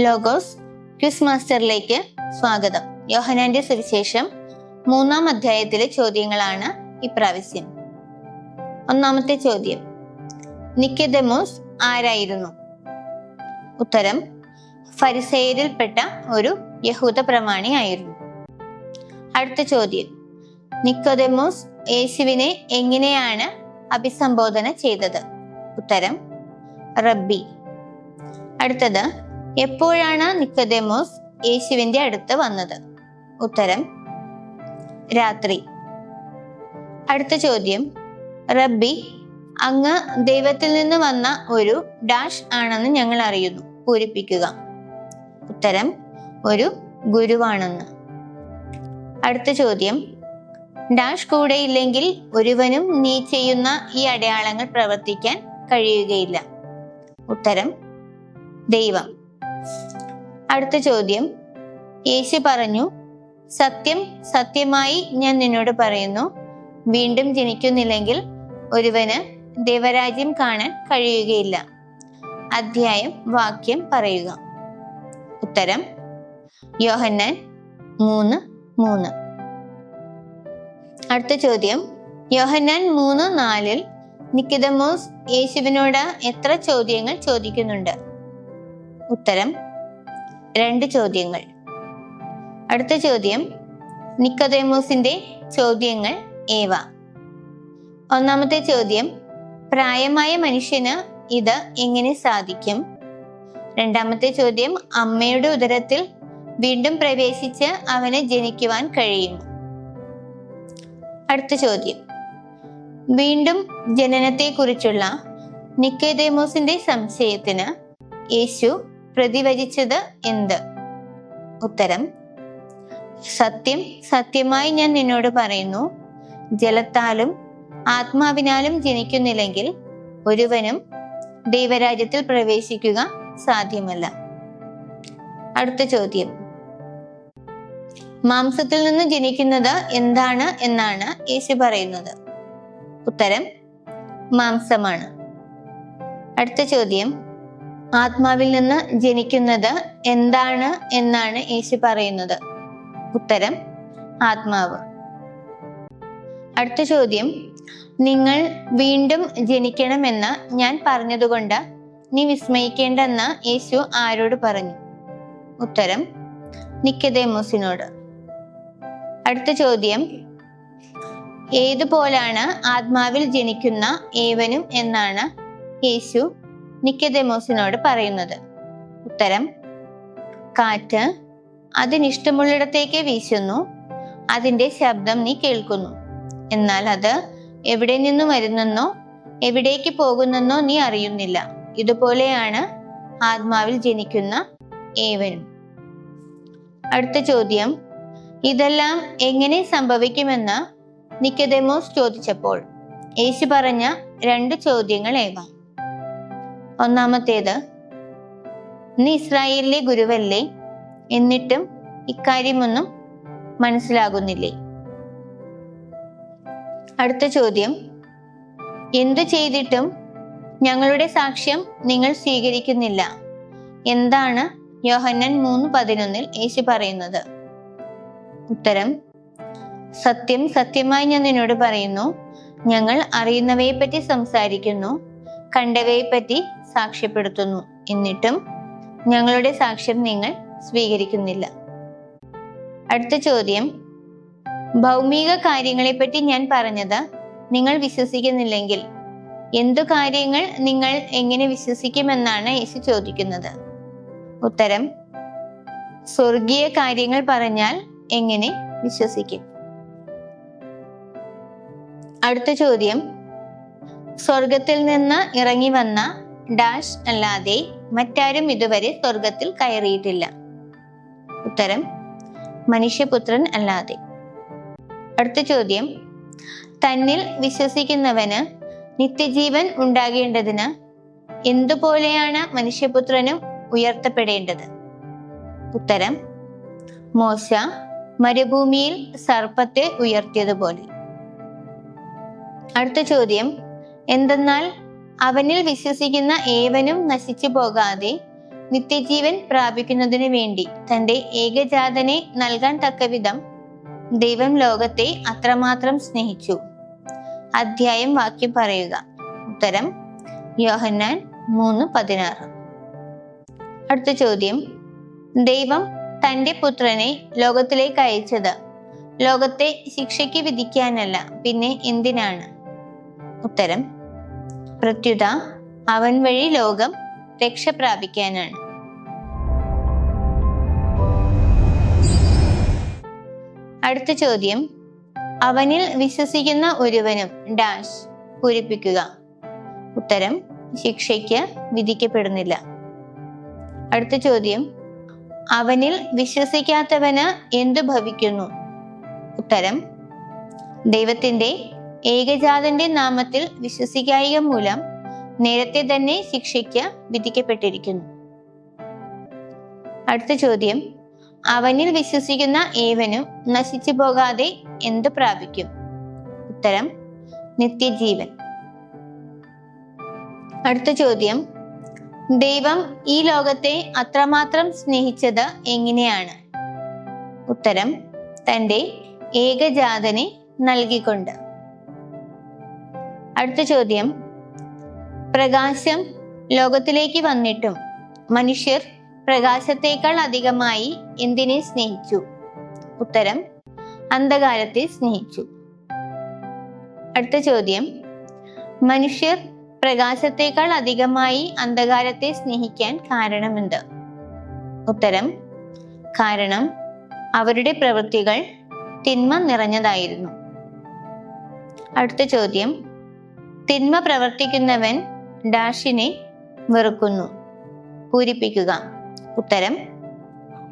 Logos quiz മാസ്റ്ററിലേക്ക് സ്വാഗതം. യോഹന്നാന്റെ സുവിശേഷം 3-ാം അധ്യായത്തിലെ ചോദ്യങ്ങളാണ് ഇപ്രാവശ്യം. ഒന്നാമത്തെ ചോദ്യം, നിക്കോദെമോസ് ആരായിരുന്നു? ഉത്തരം, ഫരിസേയരിൽപ്പെട്ട ഒരു യഹൂദ പ്രമാണിയായിരുന്നു. അടുത്ത ചോദ്യം, നിക്കോദെമോസ് യേശുവിനെ എങ്ങനെയാണ് അഭിസംബോധന ചെയ്തത്? ഉത്തരം, റബ്ബി. അടുത്തത്, എപ്പോഴാണ് നിക്കോദെമോസ് യേശുവിന്റെ അടുത്ത് വന്നത്? ഉത്തരം, രാത്രി. അടുത്ത ചോദ്യം, റബ്ബി, അങ്ങ് ദൈവത്തിൽ നിന്ന് വന്ന ഒരു ഡാഷ് ആണെന്ന് ഞങ്ങൾ അറിയുന്നു, പൂരിപ്പിക്കുക. ഉത്തരം, ഒരു ഗുരുവാണെന്ന്. അടുത്ത ചോദ്യം, ഡാഷ് കൂടെയില്ലെങ്കിൽ ഒരുവനും നീ ചെയ്യുന്ന ഈ അടയാളങ്ങൾ പ്രവർത്തിക്കാൻ കഴിയുകയില്ല. ഉത്തരം, ദൈവം. അടുത്ത ചോദ്യം, യേശു പറഞ്ഞു, സത്യം സത്യമായി ഞാൻ നിന്നോട് പറയുന്നു, വീണ്ടും ജനിക്കുന്നില്ലെങ്കിൽ ഒരുവന് ദൈവരാജ്യം കാണാൻ കഴിയുകയില്ല. അധ്യായം, വാക്യം പറയുക. ഉത്തരം, യോഹന്നാൻ 3:3. അടുത്ത ചോദ്യം, യോഹന്നാൻ 3:4 നിക്കോദെമോസ് യേശുവിനോട് എത്ര ചോദ്യങ്ങൾ ചോദിക്കുന്നുണ്ട്? ഉത്തരം, 2 ചോദ്യങ്ങൾ. അടുത്ത ചോദ്യം, നിക്കോദെമോസിന്റെ ചോദ്യങ്ങൾ ഏവ? ഒന്നാമത്തെ ചോദ്യം, പ്രായമായ മനുഷ്യന് ഇത് എങ്ങനെ സാധിക്കും? രണ്ടാമത്തെ ചോദ്യം, അമ്മയുടെ ഉദരത്തിൽ വീണ്ടും പ്രവേശിച്ച് അവന് ജനിക്കുവാൻ കഴിയുമോ? അടുത്ത ചോദ്യം, വീണ്ടും ജനനത്തെക്കുറിച്ചുള്ള നിക്കോദെമോസിന്റെ സംശയത്തിന് യേശു പ്രതിവചിച്ചത് എന്ത്? ഉത്തരം, സത്യം സത്യമായി ഞാൻ നിന്നോട് പറയുന്നു, ജലത്താലും ആത്മാവിനാലും ജനിക്കുന്നില്ലെങ്കിൽ ഒരുവനും ദൈവരാജ്യത്തിൽ പ്രവേശിക്കുക സാധ്യമല്ല. അടുത്ത ചോദ്യം, മാംസത്തിൽ നിന്ന് ജനിക്കുന്നത് എന്താണ് എന്നാണ് യേശു പറയുന്നത്? ഉത്തരം, മാംസമാണ്. അടുത്ത ചോദ്യം, ആത്മാവിൽ നിന്ന് ജനിക്കുന്നത് എന്താണ് എന്നാണ് യേശു പറയുന്നത്? ഉത്തരം, ആത്മാവ്. അടുത്ത ചോദ്യം, നിങ്ങൾ വീണ്ടും ജനിക്കണമെന്ന് ഞാൻ പറഞ്ഞതുകൊണ്ട് നീ വിസ്മയിക്കേണ്ടെന്ന് യേശു ആരോട് പറഞ്ഞു? ഉത്തരം, നിക്കോദെമോസിനോട്. അടുത്ത ചോദ്യം, ഏതുപോലാണ് ആത്മാവിൽ ജനിക്കുന്ന ഏവനും എന്നാണ് യേശു നിക്കോദെമോസിനോട് പറയുന്നത്? ഉത്തരം, കാറ്റ് അതിനിഷ്ടമുള്ളിടത്തേക്ക് വീശുന്നു, അതിന്റെ ശബ്ദം നീ കേൾക്കുന്നു, എന്നാൽ അത് എവിടെ നിന്നു വരുന്നെന്നോ എവിടേക്ക് പോകുന്നെന്നോ നീ അറിയുന്നില്ല. ഇതുപോലെയാണ് ആത്മാവിൽ ജനിക്കുന്ന ഏവനും. അടുത്ത ചോദ്യം, ഇതെല്ലാം എങ്ങനെ സംഭവിക്കുമെന്ന് നിക്കോദെമോസ് ചോദിച്ചപ്പോൾ യേശു പറഞ്ഞ 2 ചോദ്യങ്ങൾ ഏവ? ഒന്നാമത്തേത്, നീ ഇസ്രായേലിലെ ഗുരുവല്ലേ, എന്നിട്ടും ഇക്കാര്യമൊന്നും മനസ്സിലാകുന്നില്ലേ? അടുത്ത ചോദ്യം, എന്തു ചെയ്തിട്ടും ഞങ്ങളുടെ സാക്ഷ്യം നിങ്ങൾ സ്വീകരിക്കുന്നില്ല, എന്താണ് യോഹന്നാൻ 3:11 യേശു പറയുന്നത്? ഉത്തരം, സത്യം സത്യമായി ഞാൻ നിന്നോട് പറയുന്നു, ഞങ്ങൾ അറിയുന്നവയെ പറ്റി സംസാരിക്കുന്നു, കണ്ടവയെ പറ്റി സാക്ഷ്യപ്പെടുത്തുന്നു, എന്നിട്ടും ഞങ്ങളുടെ സാക്ഷ്യം നിങ്ങൾ സ്വീകരിക്കുന്നില്ല. അടുത്ത ചോദ്യം, ഭൗമിക കാര്യങ്ങളെപ്പറ്റി ഞാൻ പറഞ്ഞത് നിങ്ങൾ വിശ്വസിക്കുന്നില്ലെങ്കിൽ എന്തു കാര്യങ്ങൾ നിങ്ങൾ എങ്ങനെ വിശ്വസിക്കുമെന്നാണ് യേശു ചോദിക്കുന്നത്? ഉത്തരം, സ്വർഗീയ കാര്യങ്ങൾ പറഞ്ഞാൽ എങ്ങനെ വിശ്വസിക്കും? അടുത്ത ചോദ്യം, സ്വർഗത്തിൽ നിന്ന് ഇറങ്ങി വന്ന ഡാഷ് അല്ലാതെ മറ്റാരും ഇതുവരെ സ്വർഗത്തിൽ കയറിയിട്ടില്ല. ഉത്തരം, മനുഷ്യപുത്രൻ അല്ലാതെ. അടുത്ത ചോദ്യം, തന്നിൽ വിശ്വസിക്കുന്നവന് നിത്യജീവൻ ഉണ്ടാകേണ്ടതിന് എന്തുപോലെയാണ് മനുഷ്യപുത്രനും ഉയർത്തപ്പെടേണ്ടത്? ഉത്തരം, മോശ മരുഭൂമിയിൽ സർപ്പത്തെ ഉയർത്തിയതുപോലെ. അടുത്ത ചോദ്യം, എന്തെന്നാൽ അവനിൽ വിശ്വസിക്കുന്ന ഏവനും നശിച്ചു പോകാതെ നിത്യജീവൻ പ്രാപിക്കുന്നതിനു വേണ്ടി തന്റെ ഏകജാതനെ നൽകാൻ തക്കവിധം ദൈവം ലോകത്തെ അത്രമാത്രം സ്നേഹിച്ചു. അധ്യായം വാക്യം പറയുക. ഉത്തരം യോഹന്നാൻ 3:16. അടുത്ത ചോദ്യം, ദൈവം തന്റെ പുത്രനെ ലോകത്തിലേക്ക് അയച്ചത് ലോകത്തെ ശിക്ഷയ്ക്ക് വിധിക്കാനല്ല, പിന്നെ എന്തിനാണ്? ഉത്തരം പ്രത്യുത അവൻ വഴി ലോകം രക്ഷ പ്രാപിക്കാനാണ്. അടുത്ത ചോദ്യം, അവനിൽ വിശ്വസിക്കുന്ന ഒരുവനും ഡാഷ് പൂരിപ്പിക്കുക. ഉത്തരം ശിക്ഷയ്ക്ക് വിധിക്കപ്പെടുന്നില്ല. അടുത്ത ചോദ്യം, അവനിൽ വിശ്വസിക്കാത്തവന് എന്തു ഭവിക്കുന്നു? ഉത്തരം ദൈവത്തിന്റെ ഏകജാതന്റെ നാമത്തിൽ വിശ്വസിക്കായിക മൂലം നേരത്തെ തന്നെ ശിക്ഷയ്ക്ക് വിധിക്കപ്പെട്ടിരിക്കുന്നു. അടുത്ത ചോദ്യം, അവനിൽ വിശ്വസിക്കുന്ന ഏവനും നശിച്ചു പോകാതെ എന്ത് പ്രാപിക്കും? ഉത്തരം നിത്യജീവൻ. അടുത്ത ചോദ്യം, ദൈവം ഈ ലോകത്തെ അത്രമാത്രം സ്നേഹിച്ചത് എങ്ങനെയാണ്? ഉത്തരം തന്റെ ഏകജാതനെ നൽകിക്കൊണ്ട്. അടുത്ത ചോദ്യം, പ്രകാശം ലോകത്തിലേക്ക് വന്നിട്ടും മനുഷ്യർ പ്രകാശത്തേക്കാൾ അധികമായി എന്തിനെ സ്നേഹിച്ചു? ഉത്തരം അന്ധകാരത്തെ സ്നേഹിച്ചു. അടുത്ത ചോദ്യം, മനുഷ്യർ പ്രകാശത്തേക്കാൾ അധികമായി അന്ധകാരത്തെ സ്നേഹിക്കാൻ കാരണമെന്ത്? ഉത്തരം കാരണം അവരുടെ പ്രവൃത്തികൾ തിന്മ നിറഞ്ഞതായിരുന്നു. അടുത്ത ചോദ്യം, തിന്മ പ്രവർത്തിക്കുന്നവൻ ഡാഷിനെ വെറുക്കുന്നു. പൂരിപ്പിക്കുക. ഉത്തരം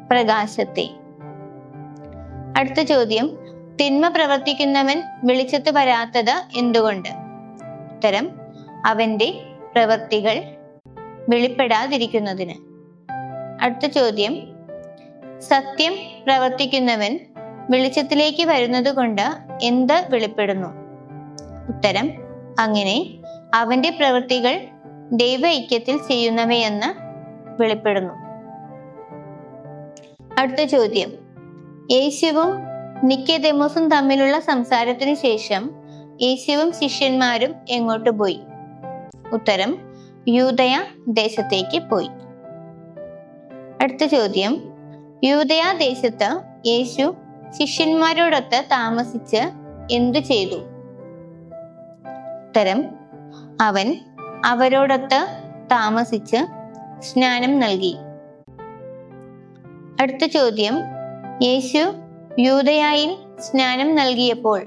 പ്രകാശത്തെ. അടുത്ത ചോദ്യം, തിന്മ പ്രവർത്തിക്കുന്നവൻ വെളിച്ചത്ത് വരാത്തത് എന്തുകൊണ്ട്? ഉത്തരം അവന്റെ പ്രവൃത്തികൾ വെളിപ്പെടാതിരിക്കുന്നതിന്. അടുത്ത ചോദ്യം, സത്യം പ്രവർത്തിക്കുന്നവൻ വെളിച്ചത്തിലേക്ക് വരുന്നത് കൊണ്ട് എന്ത് വെളിപ്പെടുന്നു? ഉത്തരം അങ്ങനെ അവന്റെ പ്രവൃത്തികൾ ദൈവ ഐക്യത്തിൽ ചെയ്യുന്നവയെന്ന് വെളിപ്പെടുന്നു. അടുത്ത ചോദ്യം, യേശുവും നിക്കോദേമോസും തമ്മിലുള്ള സംസാരത്തിനു ശേഷം യേശുവും ശിഷ്യന്മാരും എങ്ങോട്ട് പോയി? ഉത്തരം യൂദയ ദേശത്തേക്ക് പോയി. അടുത്ത ചോദ്യം, യൂദയ ദേശത്ത് യേശു ശിഷ്യന്മാരോടൊത്ത് താമസിച്ച് എന്തു ചെയ്തു? ഉത്തരം അവൻ അവരോടൊത്ത് താമസിച്ച് സ്നാനം നൽകി. അടുത്ത ചോദ്യം, യേശു യൂദയായിൽ സ്നാനം നൽകിയപ്പോൾ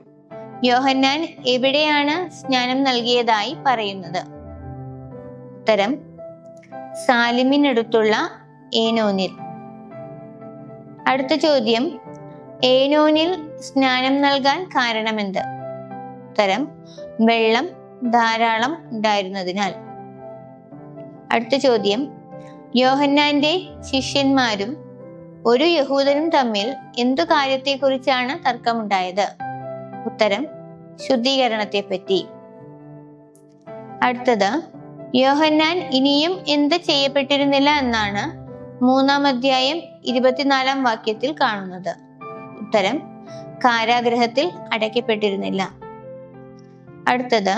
യോഹന്നാൻ എവിടെയാണ് സ്നാനം നൽകിയതായി പറയുന്നത്? ഉത്തരം സാലിമിനടുത്തുള്ള ഏനോനിൽ. അടുത്ത ചോദ്യം, ഏനോനിൽ സ്നാനം നൽകാൻ കാരണമെന്ത്? ഉത്തരം വെള്ളം ധാരാളം ഉണ്ടായിരുന്നതിനാൽ. അടുത്ത ചോദ്യം, യോഹന്നാന്റെ ശിഷ്യന്മാരും ഒരു യഹൂദനും തമ്മിൽ എന്തു കാര്യത്തെക്കുറിച്ചാണ് തർക്കമുണ്ടായത്? ഉത്തരം ശുദ്ധീകരണത്തെ പറ്റി. അടുത്തത്, യോഹന്നാൻ ഇനിയും എന്ത് ചെയ്യപ്പെട്ടിരുന്നില്ല എന്നാണ് 3-ാം അധ്യായം 24-ാം വാക്യത്തിൽ കാണുന്നത്? ഉത്തരം കാരാഗൃഹത്തിൽ അടയ്ക്കപ്പെട്ടിരുന്നില്ല. അടുത്തത്,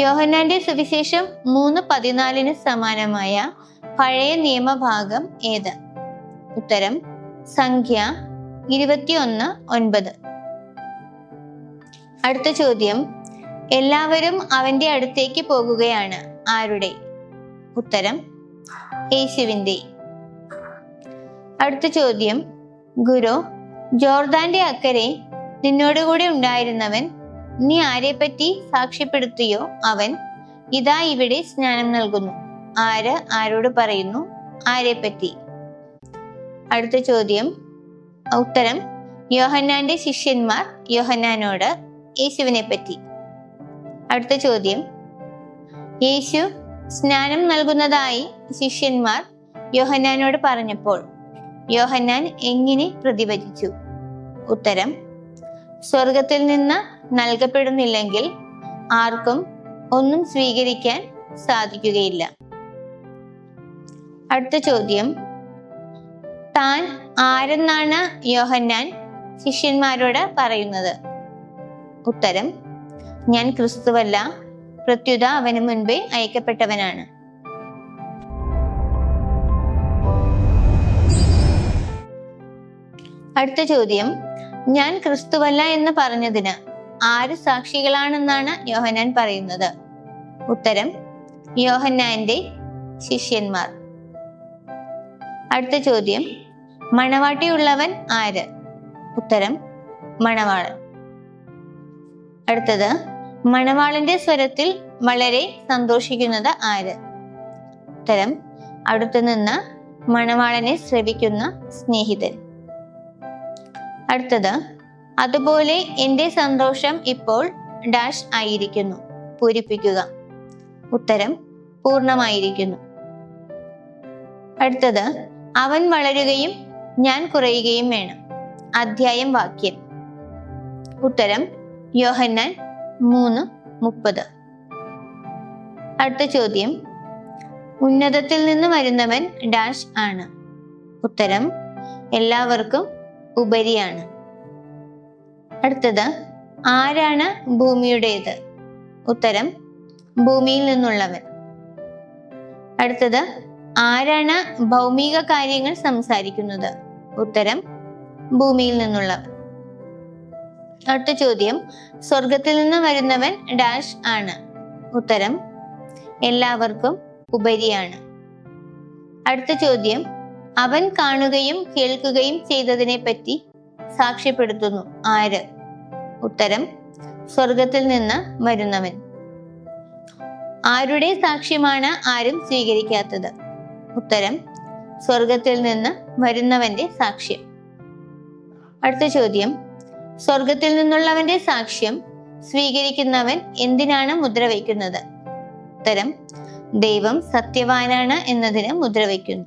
യോഹന്നാന്റെ സുവിശേഷം 3:14 സമാനമായ പഴയ നിയമഭാഗം ഏത്? ഉത്തരം സംഖ്യ 21:9. അടുത്ത ചോദ്യം, എല്ലാവരും അവന്റെ അടുത്തേക്ക് പോകുകയാണ്. ആരുടെ? ഉത്തരം യേശുവിന്റെ. അടുത്ത ചോദ്യം, ഗുരു, ജോർദാന്റെ അക്കരെ നിന്നോടുകൂടി ഉണ്ടായിരുന്നവൻ നീ ആരെപ്പറ്റി സാക്ഷ്യപ്പെടുത്തിയോ അവൻ ഇതാ ഇവിടെ സ്നാനം നൽകുന്നു. ആര് ആരോട് പറയുന്നു? ആരെപ്പറ്റി? അടുത്ത ചോദ്യം, ഉത്തരം യോഹന്നാന്റെ ശിഷ്യന്മാർ യോഹന്നാനോട് യേശുവിനെ പറ്റി. അടുത്ത ചോദ്യം, യേശു സ്നാനം നൽകുന്നതായി ശിഷ്യന്മാർ യോഹന്നാനോട് പറഞ്ഞപ്പോൾ യോഹന്നാൻ എങ്ങനെ പ്രതിവചിച്ചു? ഉത്തരം സ്വർഗത്തിൽ നിന്ന് നൽകപ്പെടുന്നില്ലെങ്കിൽ ആർക്കും ഒന്നും സ്വീകരിക്കാൻ സാധിക്കുകയില്ല. അടുത്ത ചോദ്യം, താൻ ആരെന്നാണ് യോഹന്നാൻ ശിഷ്യന്മാരോട് പറയുന്നത്? ഉത്തരം, ഞാൻ ക്രിസ്തുവല്ല, പ്രത്യുത അവന് മുൻപേ അയക്കപ്പെട്ടവനാണ്. അടുത്ത ചോദ്യം, ഞാൻ ക്രിസ്തുവല്ല എന്ന് പറഞ്ഞതിന് ആര് സാക്ഷികളാണെന്നാണ് യോഹന്നാൻ പറയുന്നത്? ഉത്തരം, യോഹന്നാന്റെ ശിഷ്യന്മാർ. അടുത്ത ചോദ്യം, മണവാട്ടിയുള്ളവൻ ആര്? ഉത്തരം, മണവാളൻ. അടുത്തത്, മണവാളന്റെ സ്വരത്തിൽ വളരെ സന്തോഷിക്കുന്നത് ആര്? ഉത്തരം, അടുത്തുനിന്ന് മണവാളനെ ശ്രവിക്കുന്ന സ്നേഹിതൻ. അടുത്തത്, അതുപോലെ എന്റെ സന്തോഷം ഇപ്പോൾ ഡാഷ് ആയിരിക്കുന്നു, പൂരിപ്പിക്കുക. ഉത്തരം, പൂർണ്ണമായിരിക്കുന്നു. അടുത്തത്, അവൻ വളരുകയും ഞാൻ കുറയുകയും വേണം. അധ്യായം, വാക്യം. ഉത്തരം, യോഹന്നാൻ 3:30. അടുത്ത ചോദ്യം, ഉന്നതത്തിൽ നിന്ന് വരുന്നവൻ ഡാഷ് ആണ്. ഉത്തരം, എല്ലാവർക്കും ഉപരിയാണ്. അടുത്തത്, ആരാണ് ഭൂമിയുടേത്? ഉത്തരം, ഭൂമിയിൽ നിന്നുള്ളവൻ. അടുത്തത്, ആരാണ് ഭൗമിക കാര്യങ്ങൾ സംസാരിക്കുന്നത്? ഉത്തരം, ഭൂമിയിൽ നിന്നുള്ളവൻ. അടുത്ത ചോദ്യം, സ്വർഗത്തിൽ നിന്ന് വരുന്നവൻ ഡാഷ് ആണ്. ഉത്തരം, എല്ലാവർക്കും ഉപരിയാണ്. അടുത്ത ചോദ്യം, അവൻ കാണുകയും കേൾക്കുകയും ചെയ്തതിനെ പറ്റി സാക്ഷ്യപ്പെടുത്തുന്നു ആര്? ഉത്തരം, സ്വർഗത്തിൽ നിന്ന് വരുന്നവൻ. ആരുടെ സാക്ഷ്യമാണ് ആരും സ്വീകരിക്കാത്തത്? ഉത്തരം, സ്വർഗത്തിൽ നിന്ന് വരുന്നവന്റെ സാക്ഷ്യം. അടുത്ത ചോദ്യം, സ്വർഗത്തിൽ നിന്നുള്ളവന്റെ സാക്ഷ്യം സ്വീകരിക്കുന്നവൻ എന്തിനാണ് മുദ്ര വയ്ക്കുന്നത്? ഉത്തരം, ദൈവം സത്യവാനാണ് എന്നതിന് മുദ്ര വയ്ക്കുന്നു.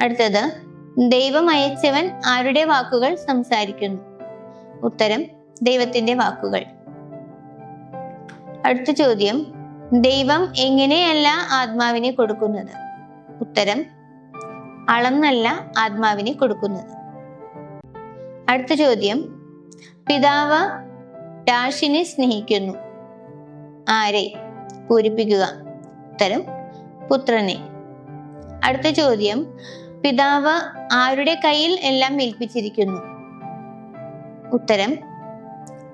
അടുത്തത്, ദൈവം അയച്ചവൻ ആരുടെ വാക്കുകൾ സംസാരിക്കുന്നു? ഉത്തരം, ദൈവത്തിന്റെ വാക്കുകൾ. അടുത്ത ചോദ്യം, ദൈവം എങ്ങനെയല്ല ആത്മാവിനെ കൊടുക്കുന്നത്? ഉത്തരം, അളന്നല്ല ആത്മാവിനെ കൊടുക്കുന്നത്. അടുത്ത ചോദ്യം, പിതാവ് ഡാഷിനെ സ്നേഹിക്കുന്നു. ആരെ? പൂരിപ്പിക്കുക. ഉത്തരം, പുത്രനെ. അടുത്ത ചോദ്യം, പിതാവ് ആരുടെ കയ്യിൽ എല്ലാം ഏൽപ്പിച്ചിരിക്കുന്നു? ഉത്തരം,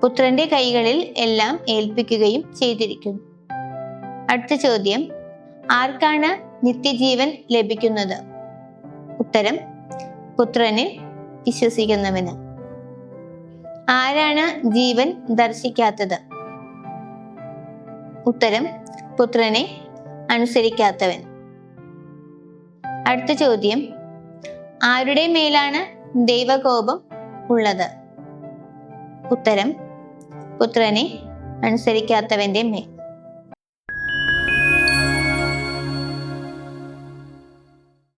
പുത്രന്റെ കൈകളിൽ എല്ലാം ഏൽപ്പിക്കുകയും ചെയ്തിരിക്കുന്നു. അടുത്ത ചോദ്യം, ആർക്കാണ് നിത്യജീവൻ ലഭിക്കുന്നത്? ഉത്തരം, പുത്രനിൽ വിശ്വസിക്കുന്നവന്. ആരാണ് ജീവൻ ദർശിക്കാത്തത്? ഉത്തരം, പുത്രനെ അനുസരിക്കാത്തവൻ. അടുത്ത ചോദ്യം, ആരുടെ മേലാണ് ദൈവകോപം ഉള്ളത്? ഉത്തരം, പുത്രനെ അനുസരിക്കാത്തവന്റെ മേൽ.